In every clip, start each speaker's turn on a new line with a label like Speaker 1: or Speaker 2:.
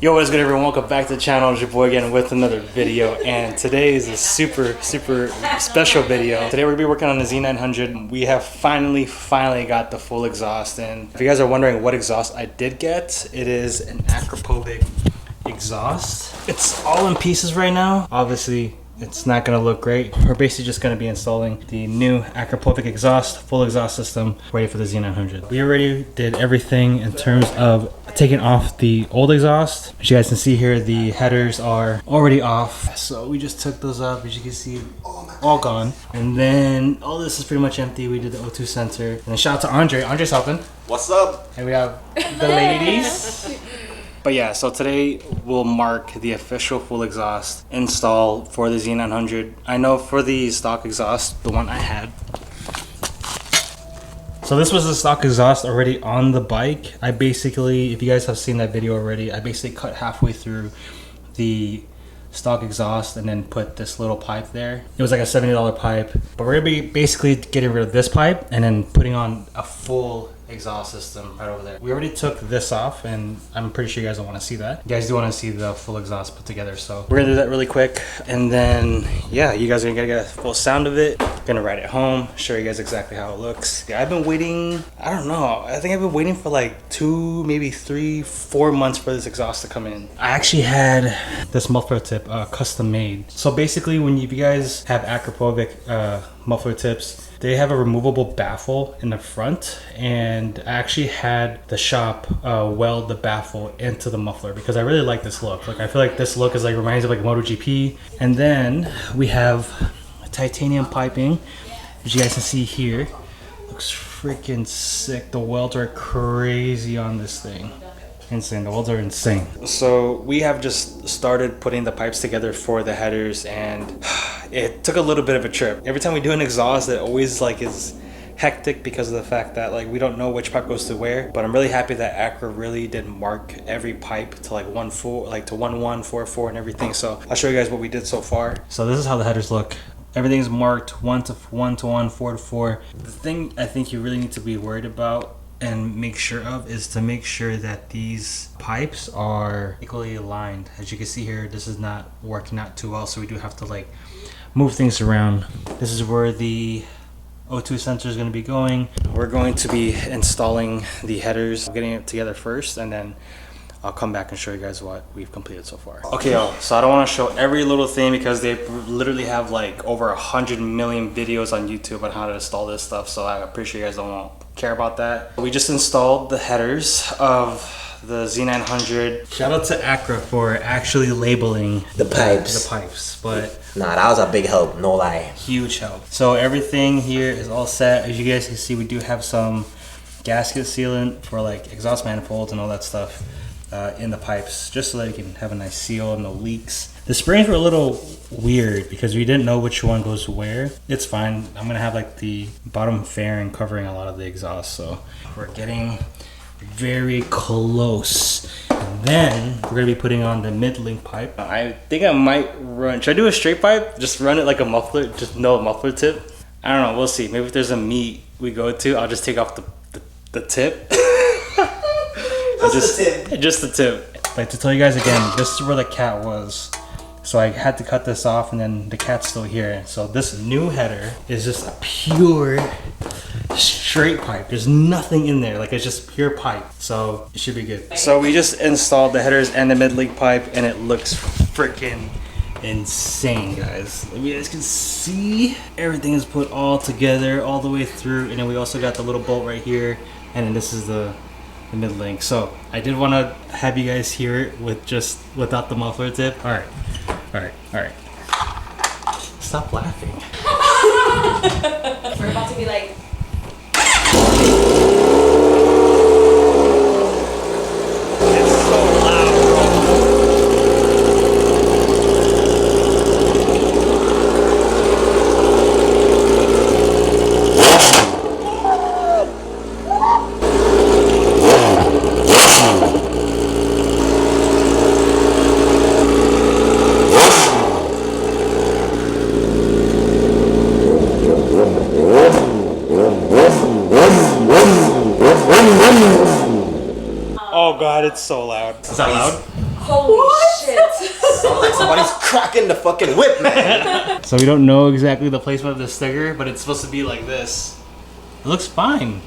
Speaker 1: Yo, what is good, everyone? Welcome back to the channel. It's your boy again with another video, and today is a super special video. Today we're gonna be working on the Z900. We have finally got the full exhaust, and if you guys are wondering what exhaust I did get, it is an Akrapovic exhaust. It's all in pieces right now. Obviously, it's not gonna look great. We're basically just gonna be installing the new Akrapovic exhaust, full exhaust system, ready for the Z900. We already did everything in terms of taking off the old exhaust. As you guys can see here, the headers are already off. So we just took those off, as you can see, all gone. And then all this is pretty much empty. We did the O2 sensor. And then shout out to Andre. Andre's helping.
Speaker 2: What's up?
Speaker 1: And we have the ladies. But yeah, so today will mark the official full exhaust install for the Z900. I know for the stock exhaust, the one I had. So this was the stock exhaust already on the bike. I basically, if you guys have seen that video already, I basically cut halfway through the stock exhaust and then put this little pipe there. It was like a $70 pipe. But we're gonna be basically getting rid of this pipe and then putting on a full exhaust system right over there. We already took this off, and I'm pretty sure you guys don't want to see that. You guys do want to see the full exhaust put together, so we're gonna do that really quick, and then yeah, you guys are gonna get a full sound of it. Gonna ride it home, show you guys exactly how it looks. Yeah, I've been waiting, I don't know, I think I've been waiting for like 2, maybe 3, 4 months for this exhaust to come in. I actually had this muffler tip custom made. So basically, when you guys have Akrapovic muffler tips, they have a removable baffle in the front, and I actually had the shop weld the baffle into the muffler because I really like this look. Like, I feel like this look is like reminds me of like MotoGP. And then we have titanium piping, as you guys can see here. Looks freaking sick. The welds are crazy on this thing. Insane. The welds are insane. So we have just started putting the pipes together for the headers, and it took a little bit of a trip. Every time we do an exhaust, it always like is hectic because of the fact that like we don't know which pipe goes to where. But I'm really happy that Acra really did mark every pipe to like 1-4, like to 1-1, 4-4, and everything. So I'll show you guys what we did so far. So this is how the headers look. Everything is marked 1 to 1, 4 to 4. The thing I think you really need to be worried about and make sure of is to make sure that these pipes are equally aligned. As you can see here, this is not working out too well, so we do have to like move things around. This is where the O2 sensor is going to be going. We're going to be installing the headers, getting it together first, and then I'll come back and show you guys what we've completed so far. Okay, y'all, so I don't want to show every little thing because they literally have like over 100 million videos on YouTube on how to install this stuff, so I'm pretty sure you guys don't care about that. We just installed the headers of the Z900. Shout out to Acra for actually labeling
Speaker 2: the pipes.
Speaker 1: But
Speaker 2: nah, that was a big help, no lie.
Speaker 1: Huge help. So everything here is all set. As you guys can see, we do have some gasket sealant for like exhaust manifolds and all that stuff in the pipes, just so that you can have a nice seal, no leaks. The springs were a little weird because we didn't know which one goes where. It's fine. I'm gonna have like the bottom fairing covering a lot of the exhaust, so we're getting very close. And then we're gonna be putting on the mid-link pipe. I think I might run, should I do a straight pipe? Just run it like a muffler, just no muffler tip? I don't know, we'll see. Maybe if there's a meet we go to, I'll just take off the tip. Just the tip. Like, to tell you guys again, this is where the cat was. So I had to cut this off, and then the cat's still here. So this new header is just a pure straight pipe. There's nothing in there. Like, it's just pure pipe. So it should be good. So we just installed the headers and the mid-link pipe, and it looks freaking insane, guys. Like, you guys can see everything is put all together all the way through, and then we also got the little bolt right here, and then this is the mid-link. So I did want to have you guys hear it with just without the muffler tip. All right. Stop laughing.
Speaker 3: We're about to be like,
Speaker 1: it's so loud, Oh god, it's so loud. Is that loud?
Speaker 3: Holy shit.
Speaker 2: Sounds like somebody's cracking the fucking whip, man.
Speaker 1: So we don't know exactly the placement of the sticker, but it's supposed to be like this. It looks fine.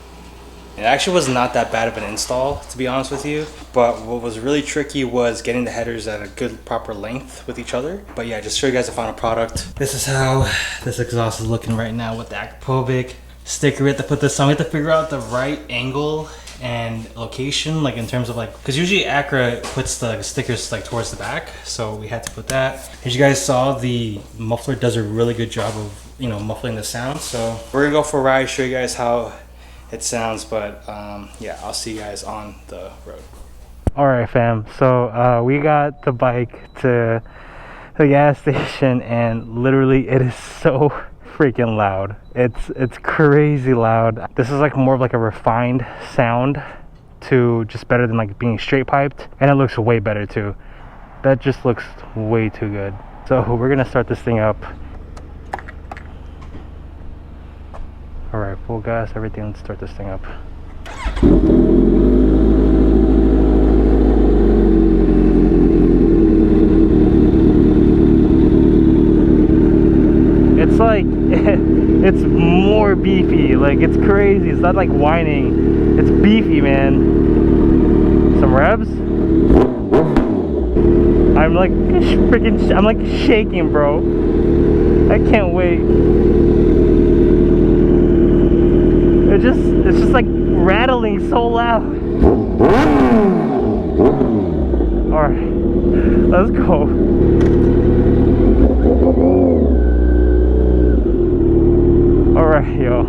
Speaker 1: It actually was not that bad of an install, to be honest with you. But what was really tricky was getting the headers at a good proper length with each other. But yeah, just show you guys the final product. This is how this exhaust is looking right now with the Akrapovic sticker. We have to put this on. We have to figure out the right angle and location, like in terms of like, because usually Acra puts the stickers like towards the back, so we had to put that. As you guys saw, the muffler does a really good job of, you know, muffling the sound. So we're gonna go for a ride, show you guys how it sounds, but yeah, I'll see you guys on the road. All right, fam, so we got the bike to the gas station, and literally it is so freaking loud. It's crazy loud. This is like more of like a refined sound to just better than like being straight piped, and it looks way better too. That just looks way too good. So we're gonna start this thing up. All right, full gas, everything. Let's start this thing up. It's like, it's more beefy. Like, it's crazy. It's not like whining. It's beefy, man. Some revs. I'm like freaking, I'm like shaking, bro. I can't wait. It's just like rattling so loud. All right, let's go. All right, yo.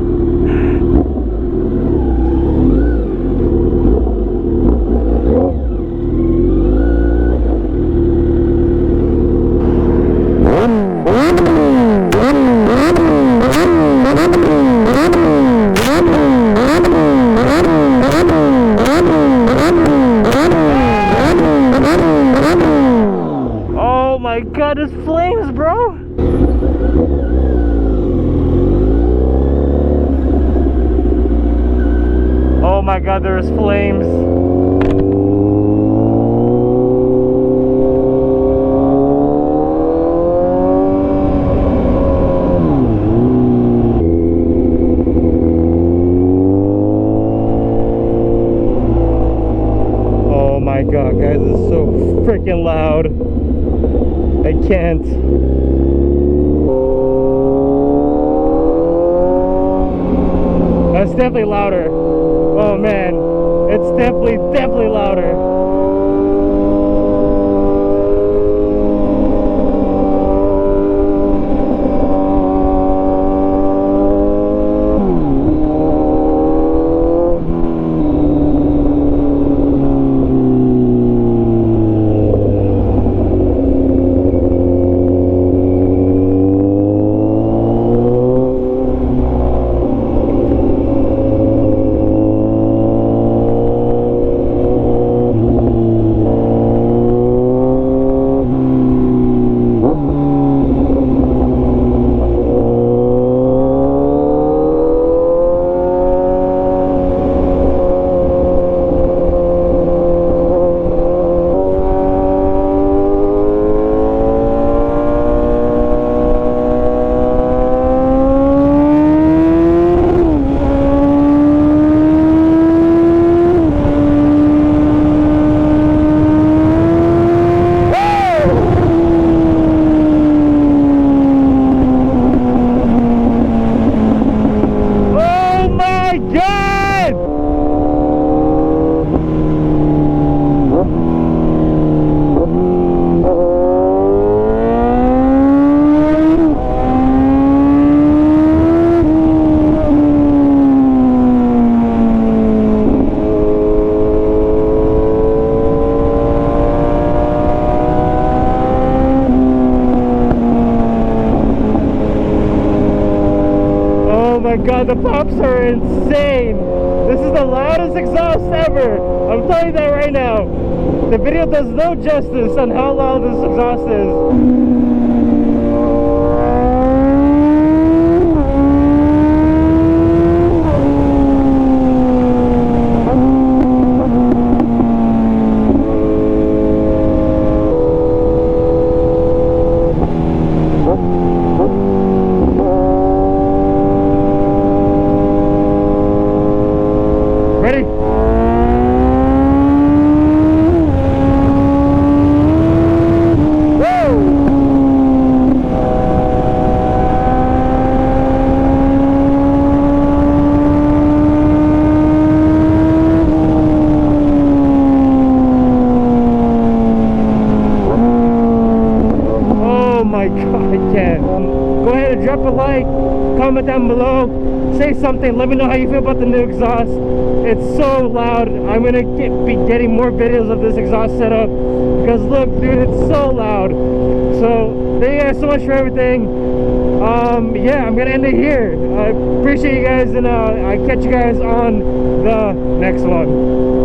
Speaker 1: Oh my god, there's flames, bro! Oh my god, there's flames. Oh my god, guys, this is so freaking loud. I can't. That's definitely louder. Oh man, it's definitely louder. Oh my god, the pops are insane. This is the loudest exhaust ever. I'm telling you that right now. The video does no justice on how loud this exhaust is. comment down below, say something, let me know how you feel about the new exhaust. It's so loud. I'm gonna be getting more videos of this exhaust setup, because look, dude, it's so loud. So thank you guys so much for everything. Yeah, I'm gonna end it here. I appreciate you guys, and I'll catch you guys on the next one.